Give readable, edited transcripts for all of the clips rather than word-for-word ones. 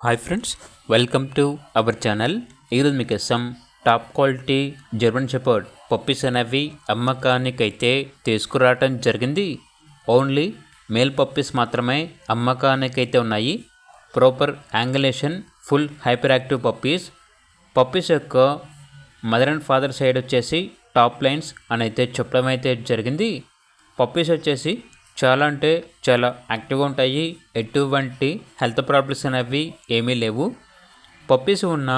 Hi friends, welcome to our channel. ఈరోజు మీకు top quality German shepherd puppies అనేవి అమ్మకానికైతే తీసుకురావటం జరిగింది. ఓన్లీ మేల్ పప్పీస్ మాత్రమే అమ్మకానికైతే ఉన్నాయి. Proper angulation, full hyper active puppies యొక్క మదర్ అండ్ ఫాదర్ సైడ్ వచ్చేసి టాప్ లైన్స్ అని అయితే చెప్పడం అయితే జరిగింది. పప్పీస్ వచ్చేసి చాలా అంటే చాలా యాక్టివ్గా ఉంటాయి. ఎటువంటి హెల్త్ ప్రాబ్లమ్స్ అనేవి ఏమీ లేవు. పప్పీస్ ఉన్న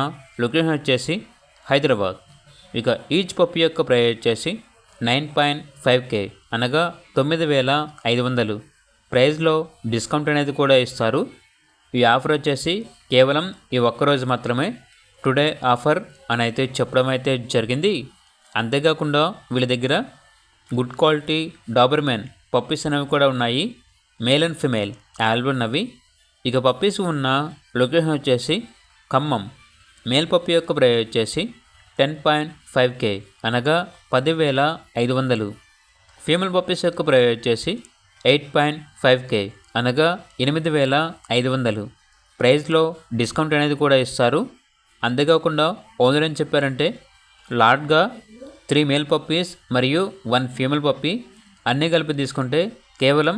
లొకేషన్ వచ్చేసి హైదరాబాద్. ఇక ఈచ్ పప్పీ యొక్క ప్రైస్ వచ్చేసి 9.5K అనగా 9,500. ప్రైస్లో డిస్కౌంట్ అనేది కూడా ఇస్తారు. ఈ ఆఫర్ వచ్చేసి కేవలం ఈ ఒక్కరోజు మాత్రమే, టుడే ఆఫర్ అని అయితే చెప్పడం అయితే జరిగింది. అంతేకాకుండా వీళ్ళ దగ్గర గుడ్ క్వాలిటీ డాబర్మెన్ పప్పీస్ అనేవి కూడా ఉన్నాయి. మేల్ అండ్ ఫిమేల్ ఆల్బన్నవి. ఇక పప్పీస్ ఉన్న లొకేషన్ వచ్చేసి ఖమ్మం. మేల్ పప్పీ యొక్క ప్రైస్ వచ్చేసి 10.5K అనగా 10,500. ఫీమేల్ పప్పీస్ యొక్క ప్రైస్ వచ్చేసి 8.5K అనగా 8,500. ప్రైస్లో డిస్కౌంట్ అనేది కూడా ఇస్తారు. అంతేకాకుండా ఓనర్ ఏం చెప్పారంటే లాట్గా 3 మేల్ పప్పీస్ మరియు 1 ఫీమేల్ పప్పీ అన్నీ కలిపి తీసుకుంటే కేవలం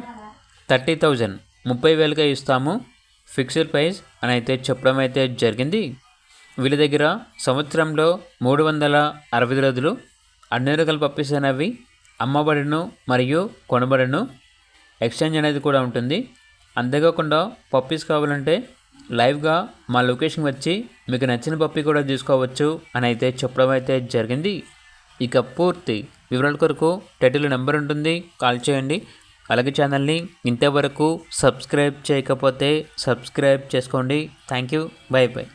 30,000 30,000గా ఇస్తాము, ఫిక్స్డ్ ప్రైస్ అని అయితే చెప్పడం అయితే జరిగింది. వీళ్ళ దగ్గర సంవత్సరంలో 365 రోజులు అన్ని రకాల పప్పీస్ అనేవి అమ్మబడును మరియు కొనబడును. ఎక్స్చేంజ్ అనేది కూడా ఉంటుంది. అంతేకాకుండా పప్పీస్ కావాలంటే లైవ్గా మా లొకేషన్ వచ్చి మీకు నచ్చిన పప్పీ కూడా తీసుకోవచ్చు అని అయితే చెప్పడం అయితే జరిగింది. ఇక పూర్తి వివరాల కొరకు టైటిల్ నెంబర్ ఉంటుంది, కాల్ చేయండి. అలాగే ఛానల్ని ఇంతవరకు సబ్స్క్రైబ్ చేయకపోతే సబ్స్క్రైబ్ చేసుకోండి. Thank you, by by.